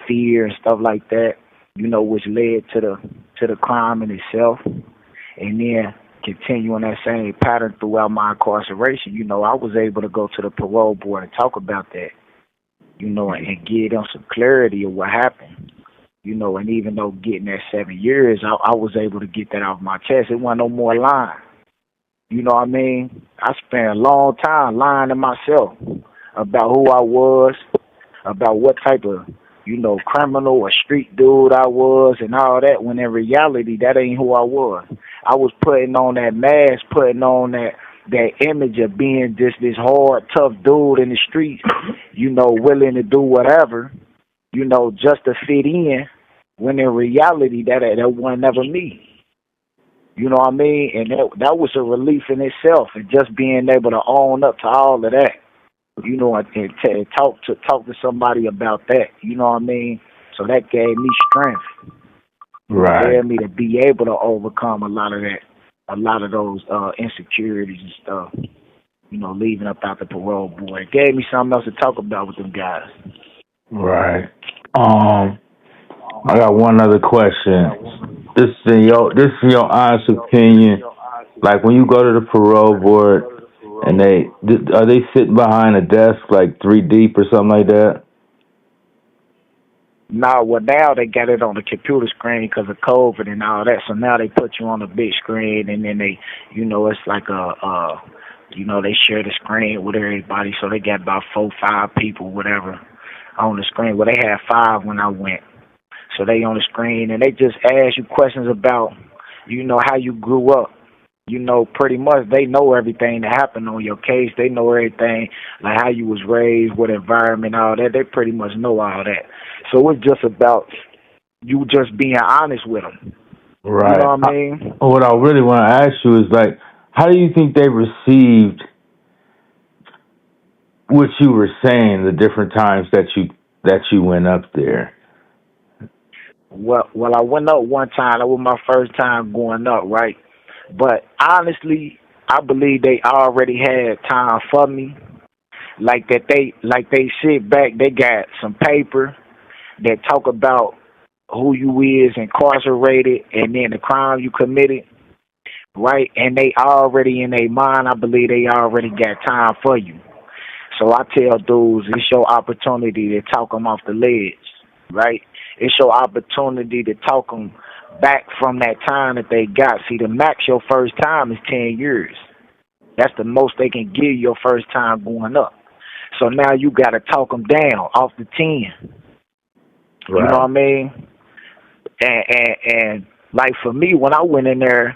S14: fear and stuff like that, you know, which led to the crime in itself. And then continuing that same pattern throughout my incarceration, you know, I was able to go to the parole board and talk about that, you know, and give them some clarity of what happened, you know, and even though getting that 7 years, I was able to get that off my chest. It wasn't no more lying. You know what I mean? I spent a long time lying to myself about who I was, about what type of, you know, criminal or street dude I was and all that, when in reality, that ain't who I was. I was putting on that mask, putting on that image of being just this hard, tough dude in the streets, you know, willing to do whatever, you know, just to fit in, when in reality, that wasn't never me. You know what I mean? And that was a relief in itself, and just being able to own up to all of that, you know, and talk to somebody about that. You know what I mean? So that gave me strength.
S8: Right.
S14: It led me to be able to overcome a lot of those insecurities and stuff. You know, leaving up out the parole board. It gave me something else to talk about with them guys.
S8: Right. I got one other question. This is in your honest opinion. Like when you go to the parole board, and are they sitting behind a desk like 3 deep or something like that?
S14: No, well now they got it on the computer screen because of COVID and all that. So now they put you on a big screen, and then they, you know, it's like you know, they share the screen with everybody. So they got about 4, 5 people, whatever, on the screen. Well, they had 5 when I went. So they on the screen, and they just ask you questions about, you know, how you grew up. You know, pretty much they know everything that happened on your case. They know everything, like how you was raised, what environment, all that. They pretty much know all that. So it's just about you just being honest with them.
S8: Right.
S14: You know what I mean?
S8: What I really want to ask you is, like, how do you think they received what you were saying the different times that you went up there?
S14: Well, I went up one time. That was my first time going up, right? But honestly, I believe they already had time for me. Like they sit back, they got some paper that talk about who you is incarcerated and then the crime you committed, right? And they already in their mind, I believe they already got time for you. So I tell dudes, it's your opportunity to talk them off the ledge, right? It's your opportunity to talk them back from that time that they got. See, the max your first time is 10 years. That's the most they can give your first time going up. So now you got to talk them down off the 10. Right. You know what I mean? And like for me, when I went in there,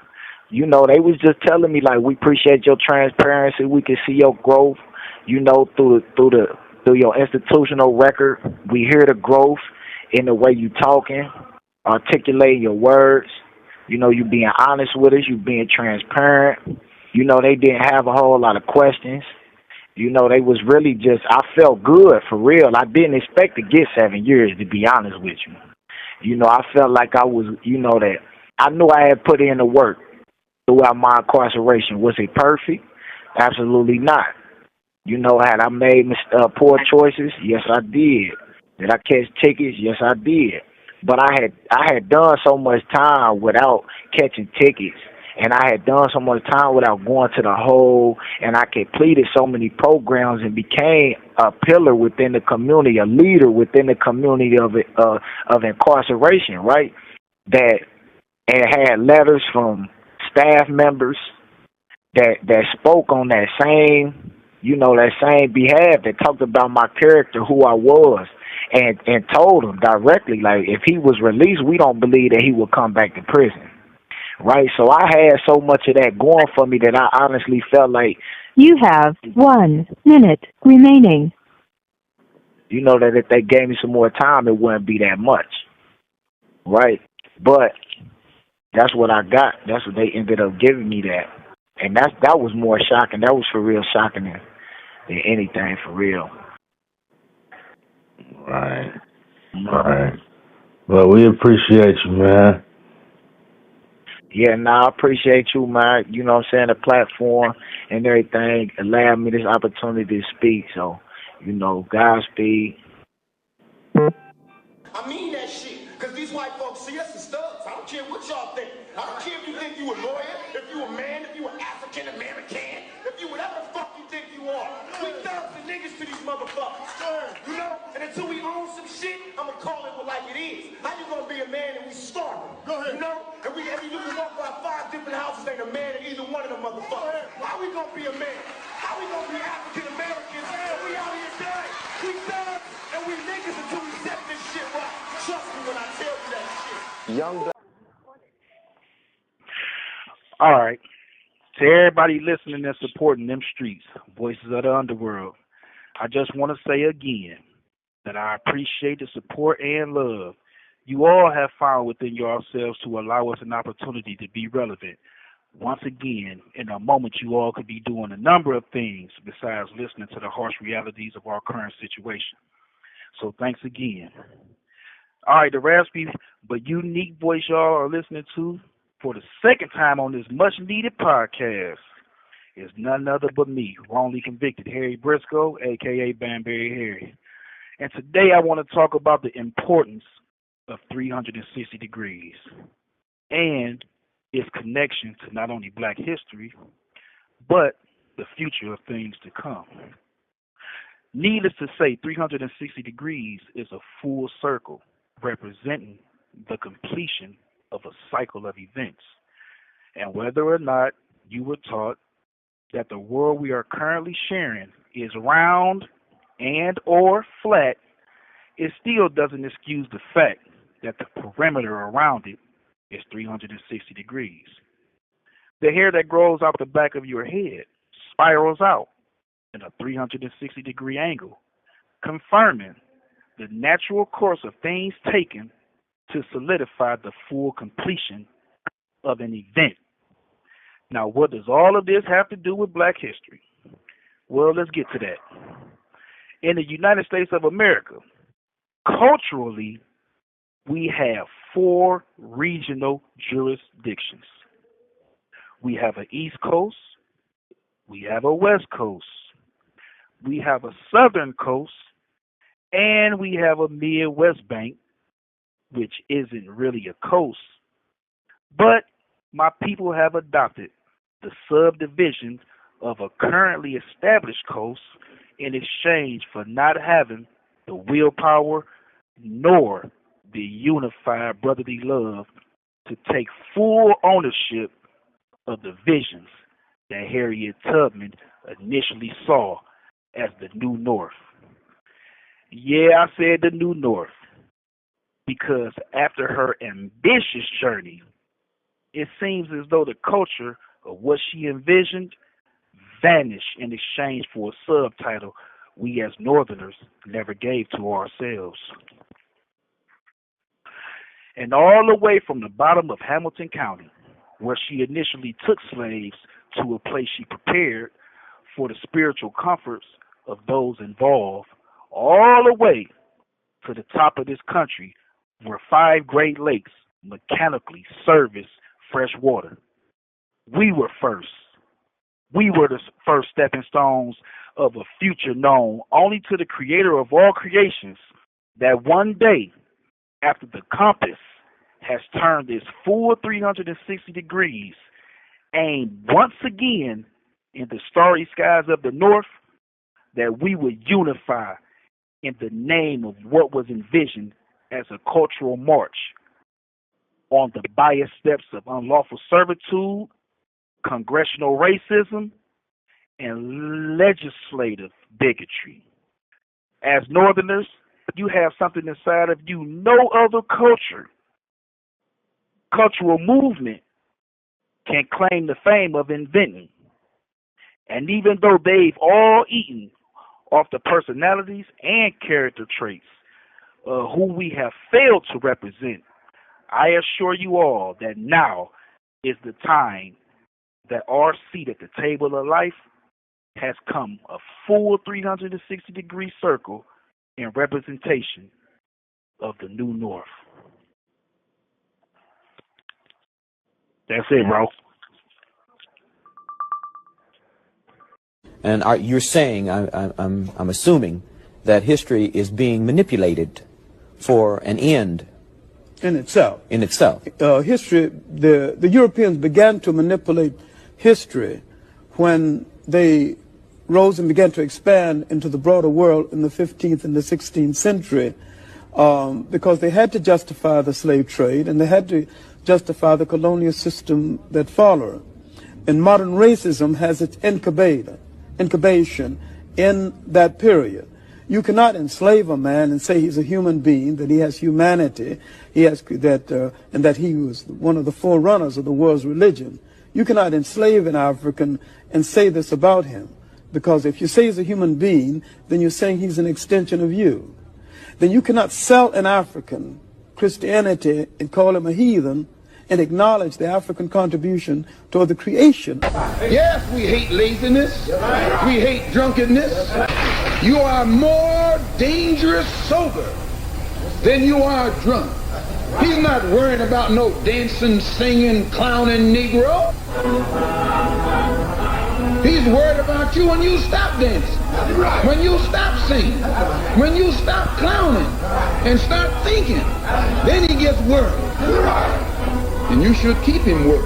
S14: you know, they was just telling me, like, we appreciate your transparency. We can see your growth, you know, through your institutional record. We hear the growth in the way you talking. articulating your words. You know, you being honest with us, you being transparent. You know, they didn't have a whole lot of questions. You know, they was really just, I felt good for real. I didn't expect to get 7 years, to be honest with you. You know, I felt like I was, you know, that I knew I had put in the work throughout my incarceration. Was it perfect? Absolutely not. You know, had I made poor choices? Yes, I did. Did I catch tickets? Yes, I did. But I had done so much time without catching tickets, and I had done so much time without going to the hole, and I completed so many programs and became a pillar within the community, a leader within the community of incarceration, right? That and had letters from staff members that spoke on that same, you know, that same behalf, that talked about my character, who I was, and told him directly, like, if he was released, we don't believe that he would come back to prison, right? So I had so much of that going for me that I honestly felt like,
S9: you have 1 minute remaining.
S14: you know, that if they gave me some more time, it wouldn't be that much, right? But that's what I got. That's what they ended up giving me, that. And that was more shocking. That was for real shocking than anything, for real.
S8: Right. Right. Well, we appreciate you, man.
S14: Yeah, I appreciate you, man. You know what I'm saying? The platform and everything allowed me this opportunity to speak. So, you know, Godspeed.
S10: I mean that shit, because these white folks see us as thugs. I don't care what y'all think. I don't care if you think you a lawyer, if you a man, if you an African American, if you whatever the fuck you think you are. We thugs and niggas to these motherfuckers. You know? And until we own some shit, I'ma call it like it is. How you gonna be a man and we starving? You know? And you can walk by 5 different houses, ain't a man in either one of them motherfuckers. How we gonna be a man? How we gonna be African Americans and we out here dying? We thugs and we niggas until we set this shit right. Trust me when I tell you that shit.
S4: Young Black. All right. To everybody listening and supporting them streets, voices of the underworld, I just want to say again that I appreciate the support and love you all have found within yourselves to allow us an opportunity to be relevant. Once again, in a moment, you all could be doing a number of things besides listening to the harsh realities of our current situation. So thanks again. All right, the raspy but unique voice y'all are listening to for the second time on this much-needed podcast is none other but me, wrongly convicted Harry Briscoe, a.k.a. Banbury Harry. And today I want to talk about the importance of 360 degrees and its connection to not only black history, but the future of things to come. Needless to say, 360 degrees is a full circle representing the completion of a cycle of events. And whether or not you were taught that the world we are currently sharing is round and or flat, it still doesn't excuse the fact that the perimeter around it is 360 degrees. The hair that grows out the back of your head spirals out in a 360 degree angle, confirming the natural course of things taken to solidify the full completion of an event. Now, what does all of this have to do with black history? Well, let's get to that. In the United States of America, culturally, we have 4 regional jurisdictions. We have an East Coast, we have a West Coast, we have a Southern Coast, and we have a Midwest bank, which isn't really a coast, but my people have adopted the subdivision of a currently established coast in exchange for not having the willpower nor the unified brotherly love to take full ownership of the visions that Harriet Tubman initially saw as the New North. Yeah, I said the New North because after her ambitious journey, it seems as though the culture of what she envisioned vanished in exchange for a subtitle we as Northerners never gave to ourselves.
S15: and all the way from the bottom of Hamilton County, where she initially took slaves to a place she prepared for the spiritual comforts of those involved, all the way to the top of this country where 5 Great Lakes mechanically service fresh water. We were first. We were the first stepping stones of a future known only to the creator of all creations, that one day, after the compass has turned its full 360 degrees, aimed once again in the starry skies of the north, that we would unify in the name of what was envisioned as a cultural march on the biased steps of unlawful servitude, congressional racism, and legislative bigotry. As Northerners, you have something inside of you no other cultural movement can claim the fame of inventing. And even though they've all eaten off the personalities and character traits who we have failed to represent, I assure you all that now is the time that our seat at the table of life has come a full 360-degree circle in representation of the New North. That's it, bro.
S16: And you're saying, I'm assuming, that history is being manipulated for an end.
S17: In itself.
S16: In itself.
S17: History, the Europeans began to manipulate history when they rose and began to expand into the broader world in the 15th and the 16th century, because they had to justify the slave trade and they had to justify the colonial system that followed. And modern racism has its incubation in that period. You cannot enslave a man and say he's a human being, that he has humanity, he has and that he was one of the forerunners of the world's religion. You cannot enslave an African and say this about him, because if you say he's a human being, then you're saying he's an extension of you. Then you cannot sell an African Christianity and call him a heathen and acknowledge the African contribution toward the creation.
S6: Yes, we hate laziness. We hate drunkenness. You are more dangerous sober than you are drunk. He's not worrying about no dancing, singing, clowning Negro. He's worried about you when you stop dancing, when you stop singing, when you stop clowning and start thinking. Then he gets worried. And you should keep him worried.